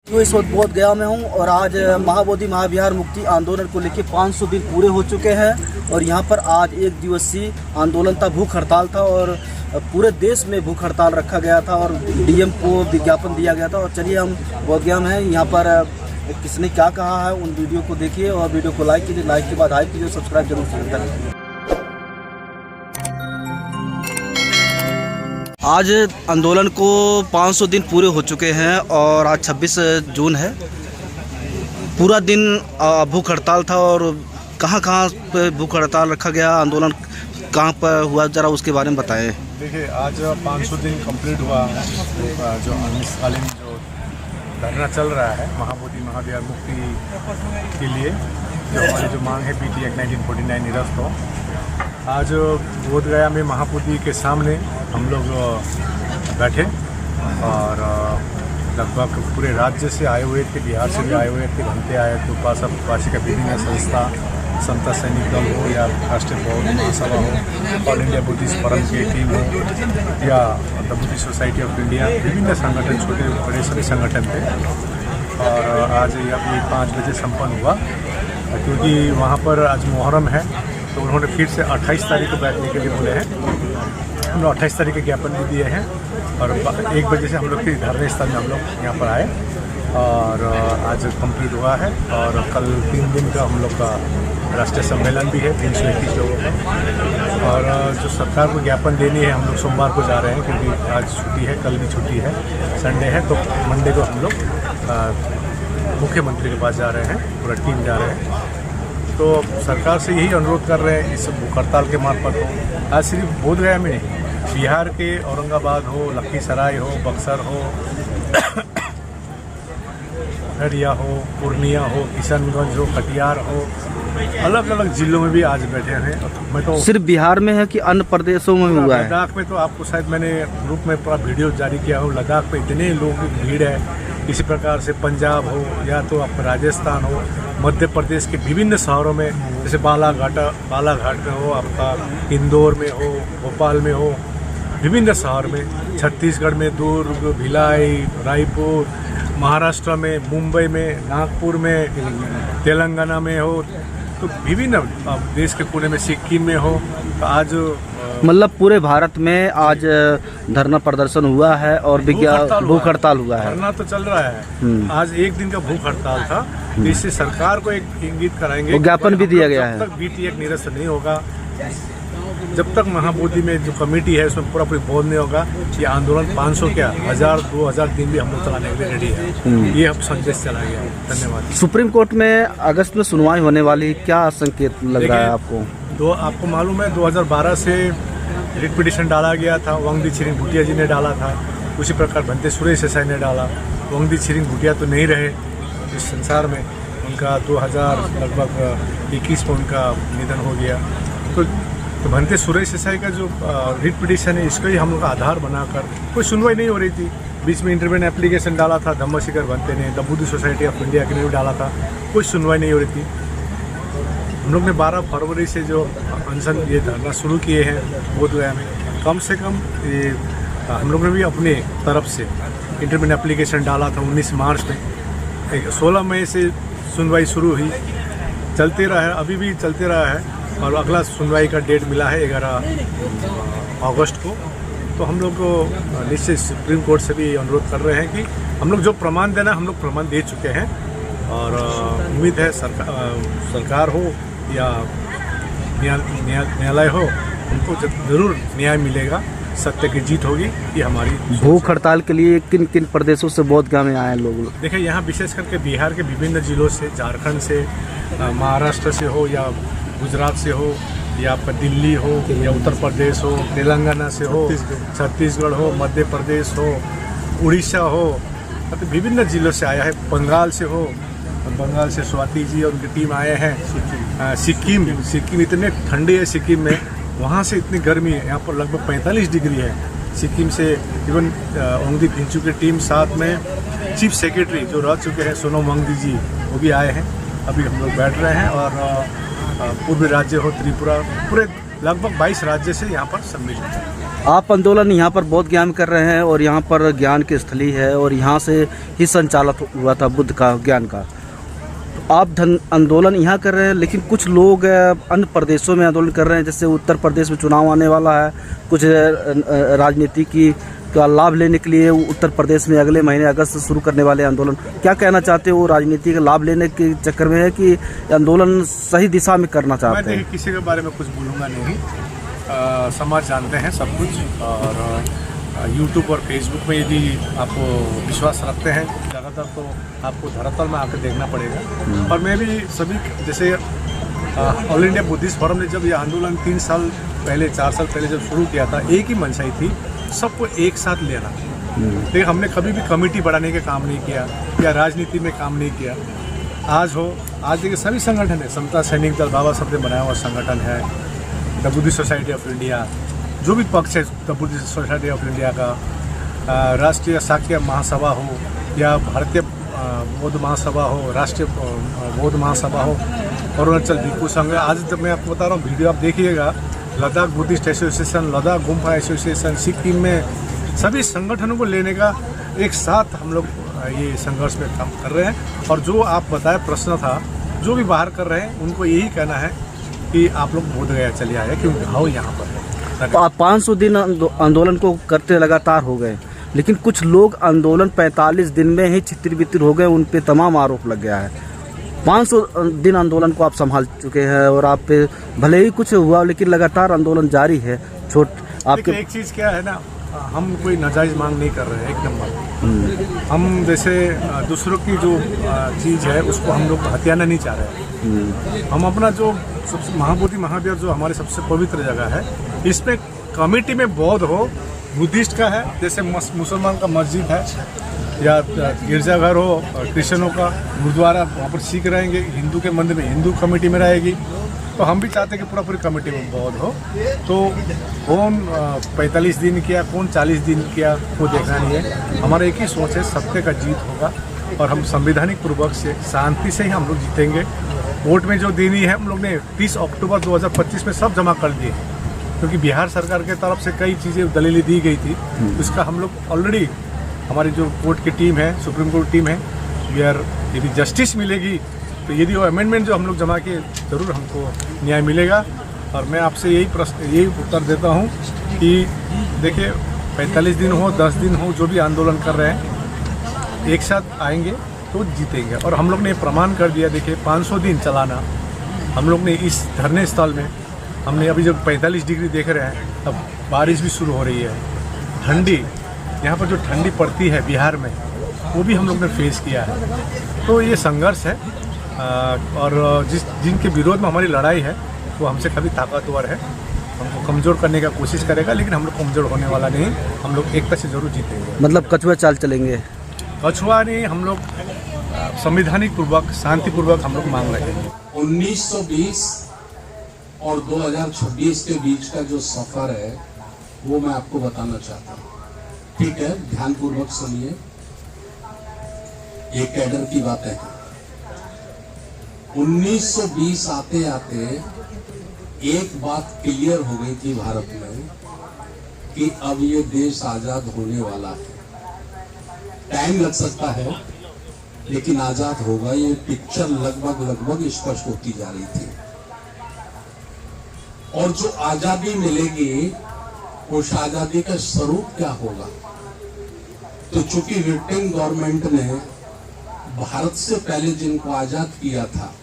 तो इस वक्त बोध गया में हूँ और आज महाबोधि महाविहार मुक्ति आंदोलन को लेकर 500 दिन पूरे हो चुके हैं और यहाँ पर आज एक दिवसीय आंदोलन था, भूख हड़ताल था और पूरे देश में भूख हड़ताल रखा गया था और डीएम को विज्ञापन दिया गया था। और चलिए हम बोध गया में हैं, यहाँ पर किसने क्या कहा है उन वीडियो को देखिए और वीडियो को लाइक कीजिए, लाइक के बाद हाइप कीजिए, सब्सक्राइब जरूर कीजिए। आज आंदोलन को 500 दिन पूरे हो चुके हैं और आज 26 जून है। पूरा दिन भूख हड़ताल था और कहाँ पे भूख हड़ताल रखा गया, आंदोलन कहाँ पर हुआ, ज़रा उसके बारे में बताएं। देखिए, आज 500 दिन कंप्लीट हुआ जो अनिश्चितकालीन जो धरना चल रहा है महाबोधि महाविहार मुक्ति के लिए, जो हमारी जो मांग है पीटी एक्ट 1949 निरस्त हो। आज बोधगया में महाबोधि के सामने हम लोग बैठे और लगभग पूरे राज्य से आए हुए थे, बिहार से भी आए हुए थे, घंटे आए थे, उपासक का विभिन्न संस्था, समता सैनिक दल हो या राष्ट्रीय बौद्ध महासभा हो, ऑल इंडिया बुद्धिस्ट फोरम की टीम हो या the Buddhist society of India, विभिन्न संगठन, छोटे बड़े सारे संगठन थे। और आज ये 5 बजे संपन्न हुआ क्योंकि वहाँ पर आज मुहर्रम है, तो उन्होंने फिर से 28 तारीख को बैठने के लिए बोले हैं। हमने 28 तारीख के ज्ञापन भी दिए हैं और 1 बजे से हम लोग फिर धरने स्थल में हम लोग यहाँ पर आए और आज कंप्लीट हुआ है। और कल 3 दिन का हम लोग का राष्ट्रीय सम्मेलन भी है 321 लोगों का। और जो सरकार को ज्ञापन देनी है, हम लोग सोमवार को जा रहे हैं क्योंकि आज छुट्टी है, कल भी छुट्टी है, संडे है, तो मंडे को हम लोग मुख्यमंत्री के पास जा रहे हैं, पूरा टीम जा रहे हैं। तो सरकार से यही अनुरोध कर रहे हैं इस भूख हड़ताल के मार्फत हो, आज सिर्फ बोधगया में नहीं, बिहार के औरंगाबाद हो, लखीसराय हो, बक्सर हो, अररिया हो, पूर्णिया हो, किशनगंज हो, कटिहार हो, अलग अलग जिलों में भी आज बैठे हैं। मैं तो सिर्फ बिहार में है कि अन्य प्रदेशों में भी हुआ है? लद्दाख में तो आपको शायद मैंने ग्रुप में पूरा वीडियो जारी किया हो, लद्दाख में इतने लोगों की भीड़ है। इसी प्रकार से पंजाब हो या तो आपका राजस्थान हो, मध्य प्रदेश के विभिन्न शहरों में, जैसे बालाघाट में हो, आपका इंदौर में हो, भोपाल में हो, विभिन्न शहर में, छत्तीसगढ़ में दुर्ग, भिलाई, रायपुर, महाराष्ट्र में, मुंबई में, नागपुर में, तेलंगाना में हो, तो विभिन्न देश के कोने में, सिक्किम में हो। तो आज मतलब पूरे भारत में आज धरना प्रदर्शन हुआ है और भूख हड़ताल हुआ है। धरना तो चल रहा है, आज 1 दिन का भूख हड़ताल था। इससे सरकार को एक इंगित कराएंगे, ज्ञापन भी दिया गया है। जब तक बीटी एक निरस्त नहीं होगा, जब तक महाबोधि में जो कमेटी है उसमें पूरा बोध नहीं होगा, ये आंदोलन 500 क्या 1000 2000 दिन भी हम लोग चलाने के लिए रेडी है। ये अब संदेश चला गया। धन्यवाद। सुप्रीम कोर्ट में अगस्त में सुनवाई होने वाली, क्या संकेत लग रहा है आपको? आपको मालूम है 2012 से रिट पिटिशन डाला गया था, वांगदी छिरिंग भूटिया जी ने डाला था, उसी प्रकार भंते सुरेश देसाई ने डाला। वांगदी छिरिंग भूटिया तो नहीं रहे इस संसार में, उनका 2021 में उनका निधन हो गया। तो भंते सुरेश देसाई का जो रिट पिटिशन है, इसको ही हम लोग का आधार बनाकर कोई सुनवाई नहीं हो रही थी। बीच में इंटरवेंशन एप्लीकेशन डाला था धम्मशिखर भंते ने, the Buddhist society of India के लिए डाला था, कोई सुनवाई नहीं हो रही थी। हम लोग ने 12 फरवरी से जो अनशन ये धरना शुरू किए हैं बोधगया में, कम से कम ये हम लोग ने भी अपने तरफ से इंटरवेंशन एप्लीकेशन डाला था 19 मार्च में। 16 मई से सुनवाई शुरू हुई, चलते रहा है, अभी भी चलते रहा है और अगला सुनवाई का डेट मिला है 11 अगस्त को। तो हम लोग को निश्चित सुप्रीम कोर्ट से भी अनुरोध कर रहे हैं कि हम लोग जो प्रमाण देना हम लोग प्रमाण दे चुके हैं और उम्मीद है सरकार हो या न्यायालय हो, उनको जरूर न्याय मिलेगा, सत्य की जीत होगी। ये हमारी भूख हड़ताल के लिए किन किन प्रदेशों से बोधगया में आए लोग? देखिए, यहाँ विशेष करके बिहार के विभिन्न जिलों से, झारखंड से, महाराष्ट्र से हो या गुजरात से हो या आपका दिल्ली हो या उत्तर प्रदेश हो, तेलंगाना से हो, छत्तीसगढ़ हो, मध्य प्रदेश हो, उड़ीसा हो, तो विभिन्न जिलों से आया है। बंगाल से हो, बंगाल से स्वाति जी और उनकी टीम आए हैं। सिक्किम इतने ठंडे है, सिक्किम में वहाँ से इतनी गर्मी है, यहाँ पर लगभग 45 डिग्री है। सिक्किम से इवन ओंगदी फिंचू की टीम, साथ में चीफ सेक्रेटरी जो रह चुके हैं सोनम वांगदी जी, वो भी आए हैं। अभी हम लोग बैठ रहे हैं और पूर्वी राज्य हो त्रिपुरा, पूरे लगभग 22 राज्य से यहाँ पर सम्मिलित हैं। आप आंदोलन यहाँ पर बौद्ध ज्ञान कर रहे हैं और यहाँ पर ज्ञान की स्थली है और यहाँ से ही संचालित हुआ था बुद्ध का ज्ञान का। आप आंदोलन यहाँ कर रहे हैं, लेकिन कुछ लोग अन्य प्रदेशों में आंदोलन कर रहे हैं, जैसे उत्तर प्रदेश में चुनाव आने वाला है, कुछ राजनीति की का लाभ लेने के लिए उत्तर प्रदेश में अगले महीने अगस्त से शुरू करने वाले आंदोलन, क्या कहना चाहते हो? राजनीति का लाभ लेने के चक्कर में है कि आंदोलन सही दिशा में करना चाहते हैं? मैं किसी के बारे में कुछ बोलूँगा नहीं, समाज जानते हैं सब कुछ। और यूट्यूब और फेसबुक में यदि आप विश्वास रखते हैं ज़्यादातर, तो आपको धरातल में आकर देखना पड़ेगा। और मैं भी सभी, जैसे ऑल इंडिया बुद्धिस्ट फोरम ने जब ये आंदोलन 3 साल पहले 4 साल पहले जब शुरू किया था, एक ही मंशाई थी सबको एक साथ लेना। लेकिन हमने कभी भी कमेटी बढ़ाने का काम नहीं किया या राजनीति में काम नहीं किया। आज देखिए सभी संगठन है, समता सैनिक दल बाबा साहब ने बनाया हुआ संगठन है, the Buddhist society of India, जो भी पक्ष है the Buddhist society of India का, राष्ट्रीय शाक्य महासभा हो या भारतीय बौद्ध महासभा हो, राष्ट्रीय बौद्ध महासभा हो, अरुणाचल भिक्षु संघ। आज जब मैं आपको बता रहा हूँ, वीडियो आप देखिएगा, Ladakh Buddhist association, Ladakh Gompa association, Sikkim में सभी संगठनों को लेने का एक साथ हम लोग ये संघर्ष में काम कर रहे हैं। और जो आप बताए प्रश्न था, जो भी बाहर कर रहे हैं उनको यही कहना है कि आप लोग बोध गया चले आए, क्योंकि भाव यहाँ पर है। तो आप 500 दिन आंदोलन को करते लगातार हो गए, लेकिन कुछ लोग आंदोलन 45 दिन में ही छितिर-बितिर हो गए, उन पे तमाम आरोप लग गया है। 500 दिन आंदोलन को आप संभाल चुके हैं और आप पे भले ही कुछ हुआ, लेकिन लगातार आंदोलन जारी है। आपके एक चीज़ क्या है ना, हम कोई नाजायज़ मांग नहीं कर रहे हैं, एक नंबर। हम जैसे दूसरों की जो चीज़ है उसको हम लोग हथियाना नहीं चाह रहे हैं। हम अपना जो सबसे महाबोधि महावीर जो हमारे सबसे पवित्र जगह है, इसमें कमेटी में बौद्ध हो, बुद्धिस्ट का है, जैसे मुसलमान का मस्जिद है या गिरजाघर हो, क्रिश्चियनों का गुरुद्वारा, वहाँ पर सिख रहेंगे, हिंदू के मंदिर में हिंदू कमेटी में रहेगी। तो हम भी चाहते हैं कि पूरी कमेटी में बौद्ध हो। तो कौन 45 दिन किया, कौन 40 दिन किया, वो देखना नहीं है। हमारा एक ही सोच है, सत्य का जीत होगा और हम संवैधानिक पूर्वक से शांति से ही हम लोग जीतेंगे। वोट में जो देनी है हम लोग ने 30 अक्टूबर 2025 में सब जमा कर दिए, क्योंकि बिहार सरकार के तरफ से कई चीज़ें दलीलें दी गई थी। उसका हम लोग ऑलरेडी, हमारी जो कोर्ट की टीम है, सुप्रीम कोर्ट टीम है, यदि जस्टिस मिलेगी तो यदि वो अमेंडमेंट जो हम लोग जमा किए, ज़रूर हमको न्याय मिलेगा। और मैं आपसे यही उत्तर देता हूँ कि देखिए 45 दिन हो, 10 दिन हो, जो भी आंदोलन कर रहे हैं, एक साथ आएंगे तो जीतेंगे। और हम लोग ने प्रमाण कर दिया। देखिए 500 दिन चलाना हम लोग ने इस धरने स्थल में, हमने अभी जब 45 डिग्री देख रहे हैं, अब बारिश भी शुरू हो रही है, ठंडी, यहाँ पर जो ठंडी पड़ती है बिहार में, वो भी हम लोग ने फेस किया है। तो ये संघर्ष है और जिनके विरोध में हमारी लड़ाई है वो हमसे कभी ताकतवर है, हमको कमज़ोर करने का कोशिश करेगा, लेकिन हम लोग कमज़ोर होने वाला नहीं, हम लोग एकता से जरूर जीतेंगे। मतलब कछुआ चाल चलेंगे? कछुआ नहीं, हम लोग संवैधानिक पूर्वक, शांतिपूर्वक हम लोग मांग रहे हैं। 1920 और 2026 के बीच का जो सफर है वो मैं आपको बताना चाहता हूँ। ठीक है, ध्यानपूर्वक सुनिए, ये कैडर की बातें हैं। 1920 आते आते एक बात क्लियर हो गई थी भारत में कि अब ये देश आजाद होने वाला है। टाइम लग सकता है, लेकिन आजाद होगा, ये पिक्चर लगभग स्पष्ट होती जा रही थी। और जो आजादी मिलेगी, उस आजादी का स्वरूप क्या होगा? तो चूंकि ब्रिटेन गवर्नमेंट ने भारत से पहले जिनको आजाद किया था,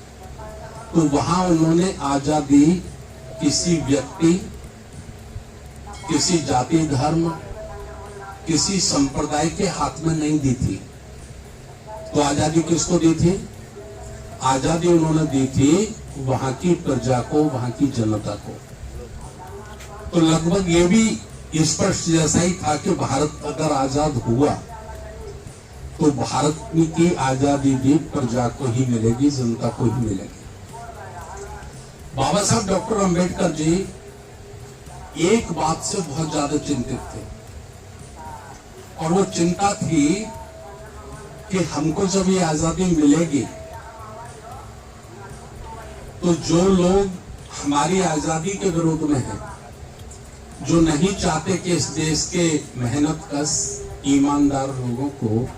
तो वहां उन्होंने आजादी किसी व्यक्ति, किसी जाति धर्म, किसी संप्रदाय के हाथ में नहीं दी थी। तो आजादी किसको दी थी? आजादी उन्होंने दी थी वहां की प्रजा को, वहां की जनता को। तो लगभग ये भी स्पष्ट जैसा ही था कि भारत अगर आजाद हुआ तो भारत की आजादी भी प्रजा को ही मिलेगी, जनता को ही मिलेगी। बाबा साहब डॉक्टर अंबेडकर जी एक बात से बहुत ज्यादा चिंतित थे, और वो चिंता थी कि हमको जब ये आजादी मिलेगी तो जो लोग हमारी आजादी के विरोध में हैं जो नहीं चाहते कि इस देश के मेहनत कश ईमानदार लोगों को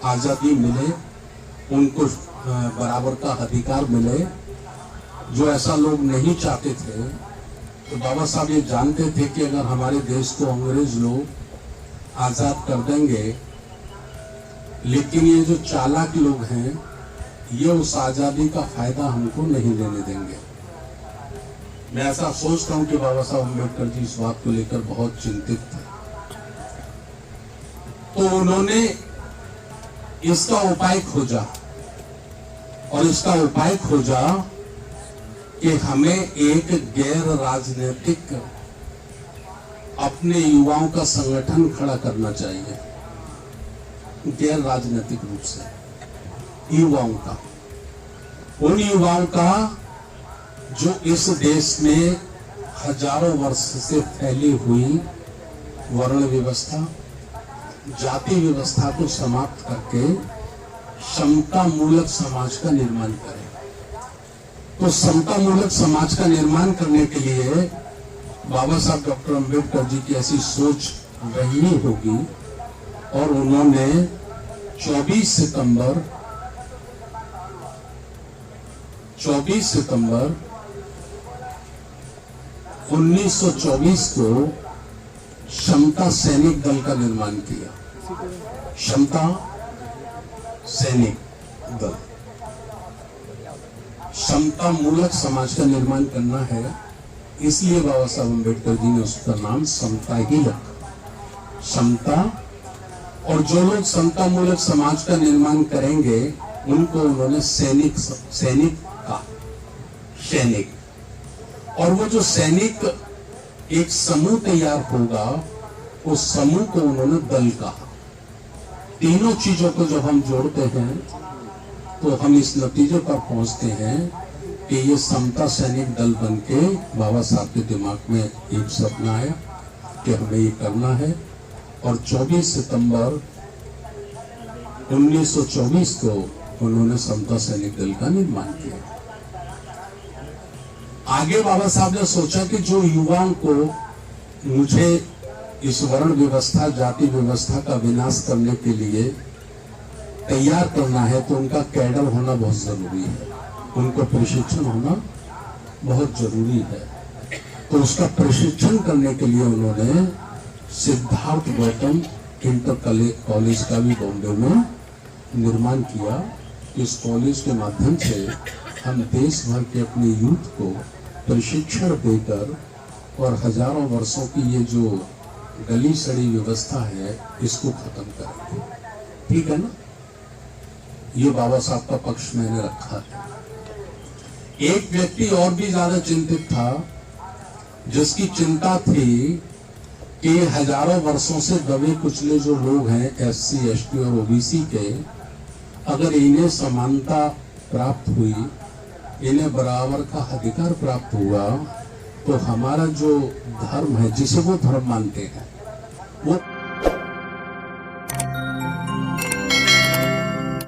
आज़ादी मिले, उनको बराबर का अधिकार मिले, जो ऐसा लोग नहीं चाहते थे, तो बाबा साहब ये जानते थे कि अगर हमारे देश को अंग्रेज लोग आज़ाद कर देंगे, लेकिन ये जो चालाक लोग हैं ये उस आज़ादी का फायदा हमको नहीं लेने देंगे। मैं ऐसा सोचता हूं कि बाबा साहब अम्बेडकर जी इस बात को लेकर बहुत चिंतित थे, तो उन्होंने इसका उपाय खोजा, और इसका उपाय खोजा कि हमें एक गैर राजनीतिक अपने युवाओं का संगठन खड़ा करना चाहिए, गैर राजनीतिक रूप से युवाओं का, उन युवाओं का जो इस देश में हजारों वर्ष से फैली हुई वर्ण व्यवस्था, जाति व्यवस्था को समाप्त करके समता मूलक समाज का निर्माण करें। तो समता मूलक समाज का निर्माण करने के लिए बाबा साहब डॉक्टर अम्बेडकर जी की ऐसी सोच रही होगी, और उन्होंने 24 सितंबर 1924 को समता सैनिक दल का निर्माण किया। समता सैनिक दल, समता मूलक समाज का निर्माण करना है, इसलिए बाबा साहब अम्बेडकर जी ने उसका नाम समता ही रखा। समता, और जो लोग समता मूलक समाज का निर्माण करेंगे उनको उन्होंने सैनिक का सैनिक, और वो जो सैनिक एक समूह तैयार होगा, उस समूह को उन्होंने दल कहा। तीनों चीजों को जब हम जोड़ते हैं तो हम इस नतीजे पर पहुंचते हैं कि ये समता सैनिक दल बनके बाबा साहब के दिमाग में एक सपना आया कि हमें ये करना है, और 24 सितंबर 1924 को उन्होंने समता सैनिक दल का निर्माण किया। आगे बाबा साहब ने सोचा कि जो युवाओं को मुझे इस वर्ण व्यवस्था, जाति व्यवस्था का विनाश करने के लिए तैयार करना है, तो उनका कैडर होना बहुत जरूरी है, उनको प्रशिक्षण होना बहुत जरूरी है। तो उसका प्रशिक्षण करने के लिए उन्होंने सिद्धार्थ गौतम इंटर कॉलेज का भी बॉम्बे में निर्माण किया। इस कॉलेज के माध्यम से हम देश भर के अपने यूथ को प्रशिक्षण देकर और हजारों वर्षों की ये जो गली सड़ी व्यवस्था है इसको खत्म करेंगे। ठीक है ना? ये बाबा साहब का पक्ष मैंने रखा है। एक व्यक्ति और भी ज्यादा चिंतित था, जिसकी चिंता थी कि हजारों वर्षों से दबे कुचले जो लोग हैं SC, ST और OBC के, अगर इन्हें समानता प्राप्त हुई, इन्हें बराबर का अधिकार प्राप्त हुआ, तो हमारा जो धर्म है, जिसे वो धर्म मानते हैं, वो